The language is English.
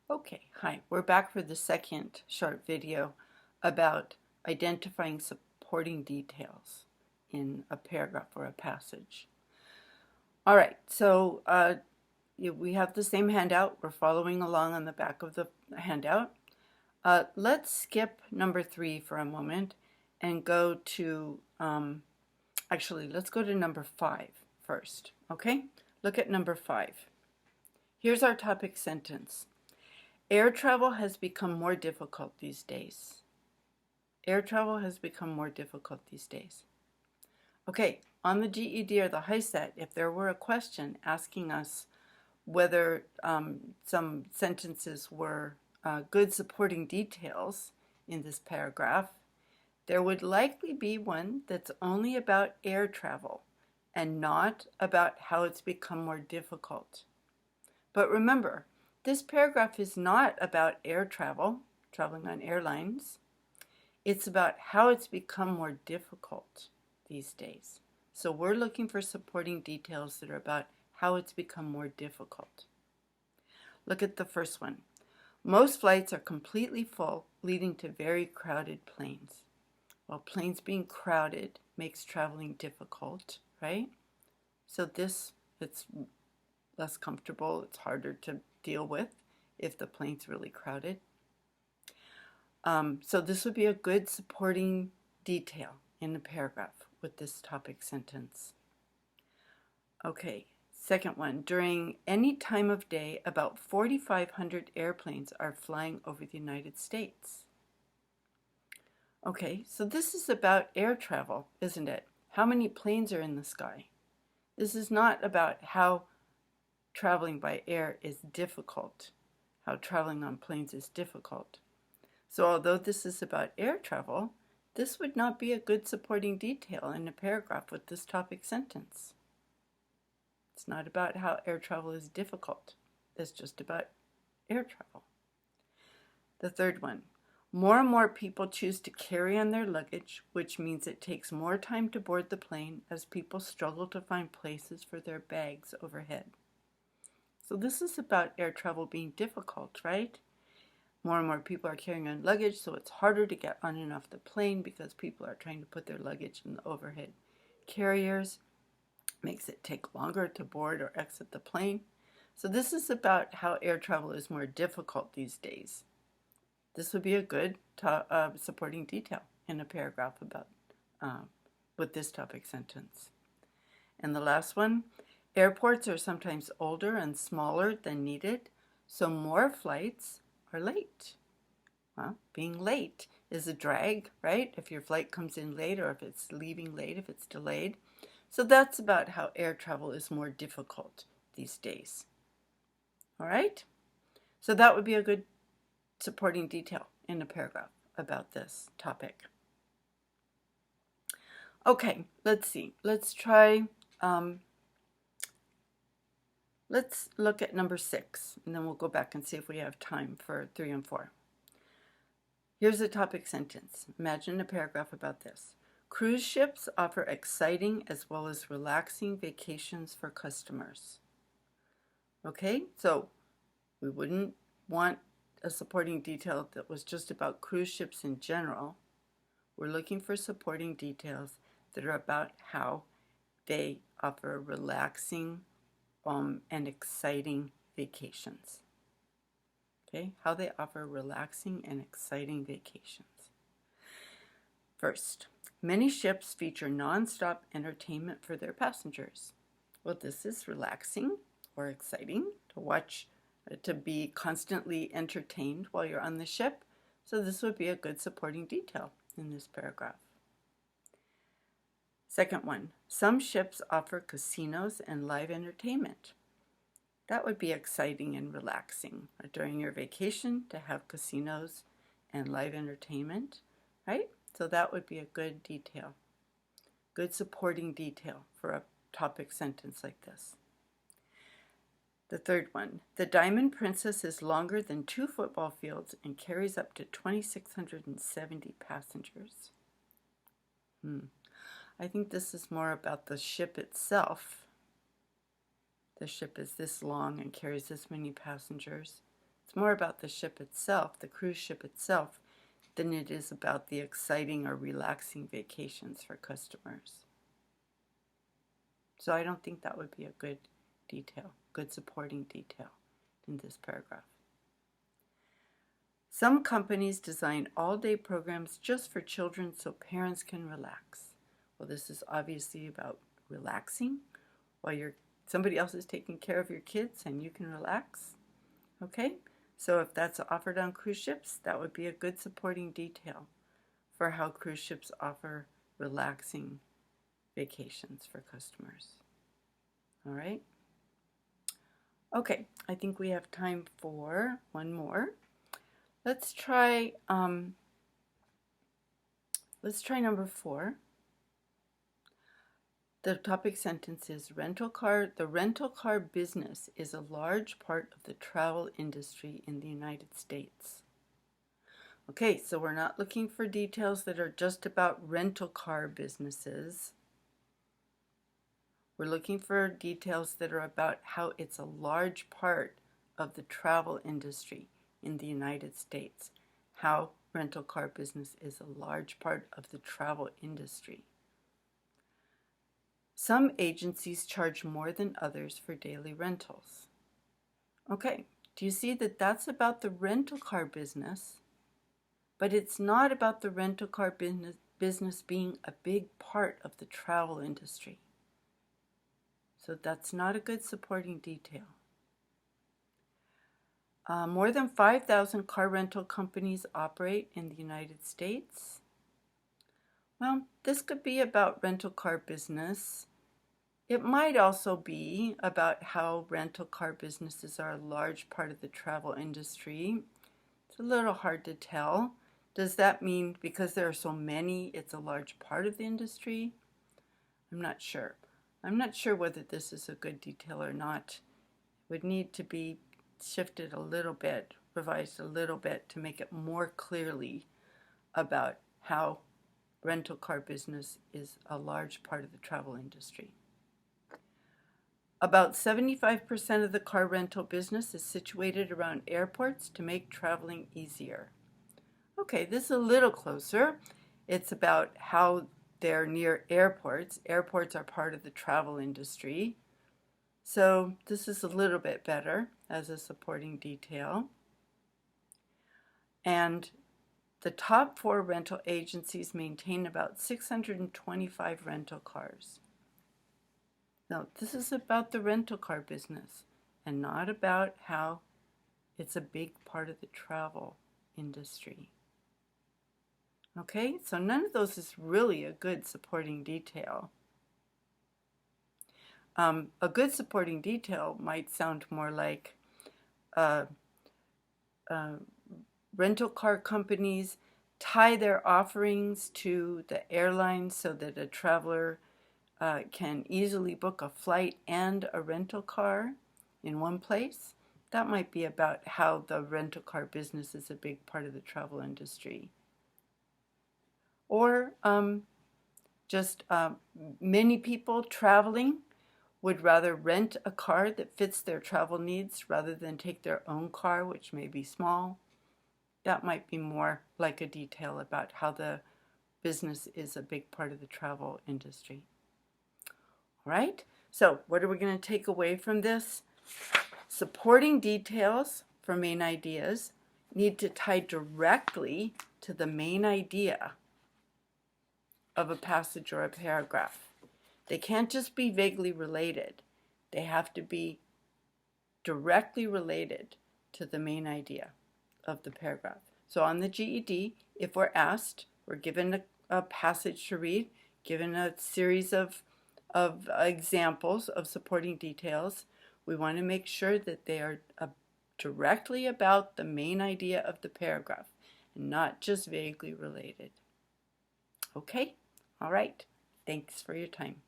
Okay, hi. We're back for the second short video about identifying supporting details in a paragraph or a passage. All right, so we have the same handout. We're following along on the back of the handout. Let's skip number 3 for a moment and go to, actually, let's go to number 5 first, okay? Look at number 5. Here's our topic sentence. Air travel has become more difficult these days. Air travel has become more difficult these days. Okay, on the GED or the HiSET, if there were a question asking us whether some sentences were good supporting details in this paragraph, there would likely be one that's only about air travel and not about how it's become more difficult. But remember, this paragraph is not about air travel, traveling on airlines. It's about how it's become more difficult these days. So we're looking for supporting details that are about how it's become more difficult. Look at the first one. Most flights are completely full, leading to very crowded planes. Well, planes being crowded makes traveling difficult, right? So it's less comfortable. It's harder to deal with if the plane's really crowded. So this would be a good supporting detail in the paragraph with this topic sentence. Okay, second one. During any time of day, about 4,500 airplanes are flying over the United States. Okay, so this is about air travel, isn't it? How many planes are in the sky? This is not about how traveling by air is difficult, how traveling on planes is difficult. So although this is about air travel, this would not be a good supporting detail in a paragraph with this topic sentence. It's not about how air travel is difficult. It's just about air travel. The third one. More and more people choose to carry on their luggage, which means it takes more time to board the plane as people struggle to find places for their bags overhead. So this is about air travel being difficult, right? More and more people are carrying on luggage, so it's harder to get on and off the plane because people are trying to put their luggage in the overhead carriers. Makes it take longer to board or exit the plane. So this is about how air travel is more difficult these days. This would be a good supporting detail in a paragraph about with this topic sentence. And the last one, airports are sometimes older and smaller than needed, so more flights are late. Well, being late is a drag, right? If your flight comes in late or if it's leaving late, if it's delayed. So that's about how air travel is more difficult these days. All right? So that would be a good supporting detail in a paragraph about this topic. Okay, let's see. Let's try, let's look at number 6, and then we'll go back and see if we have time for 3 and 4. Here's a topic sentence. Imagine a paragraph about this. Cruise ships offer exciting as well as relaxing vacations for customers. Okay, so we wouldn't want a supporting detail that was just about cruise ships in general. We're looking for supporting details that are about how they offer relaxing and exciting vacations. Okay, how they offer relaxing and exciting vacations. First, many ships feature non-stop entertainment for their passengers. Well, this is relaxing or exciting to watch, to be constantly entertained while you're on the ship. So this would be a good supporting detail in this paragraph. Second one, some ships offer casinos and live entertainment. That would be exciting and relaxing during your vacation to have casinos and live entertainment, right? So that would be a good detail, good supporting detail for a topic sentence like this. The third one, the Diamond Princess is longer than 2 football fields and carries up to 2,670 passengers. I think this is more about the ship itself. The ship is this long and carries this many passengers. It's more about the ship itself, the cruise ship itself, than it is about the exciting or relaxing vacations for customers. So I don't think that would be a good detail, good supporting detail in this paragraph. Some companies design all-day programs just for children so parents can relax. Well, this is obviously about relaxing while somebody else is taking care of your kids and you can relax. Okay, so if that's offered on cruise ships, that would be a good supporting detail for how cruise ships offer relaxing vacations for customers. All right. Okay, I think we have time for one more. Let's try number 4. The topic sentence is the rental car business is a large part of the travel industry in the United States. Okay, so we're not looking for details that are just about rental car businesses. We're looking for details that are about how it's a large part of the travel industry in the United States. How rental car business is a large part of the travel industry. Some agencies charge more than others for daily rentals. Okay, do you see that that's about the rental car business, but it's not about the rental car business being a big part of the travel industry. So that's not a good supporting detail. More than 5,000 car rental companies operate in the United States. Well, this could be about rental car business. It might also be about how rental car businesses are a large part of the travel industry. It's a little hard to tell. Does that mean because there are so many, it's a large part of the industry? I'm not sure. I'm not sure whether this is a good detail or not. It would need to be shifted a little bit, revised a little bit to make it more clearly about how rental car business is a large part of the travel industry. About 75% of the car rental business is situated around airports to make traveling easier. Okay, this is a little closer. It's about how they're near airports. Airports are part of the travel industry. So this is a little bit better as a supporting detail. And the top 4 rental agencies maintain about 625 rental cars. Now, this is about the rental car business and not about how it's a big part of the travel industry. Okay, so none of those is really a good supporting detail. A good supporting detail might sound more like rental car companies tie their offerings to the airline so that a traveler can easily book a flight and a rental car in one place. That might be about how the rental car business is a big part of the travel industry. Or just many people traveling would rather rent a car that fits their travel needs rather than take their own car, which may be small. That might be more like a detail about how the business is a big part of the travel industry. All right, so what are we going to take away from this? Supporting details for main ideas need to tie directly to the main idea of a passage or a paragraph. They can't just be vaguely related. They have to be directly related to the main idea of the paragraph. So on the GED, if we're asked, we're given a passage to read, given a series of examples of supporting details, we want to make sure that they are directly about the main idea of the paragraph and not just vaguely related. Okay? All right. Thanks for your time.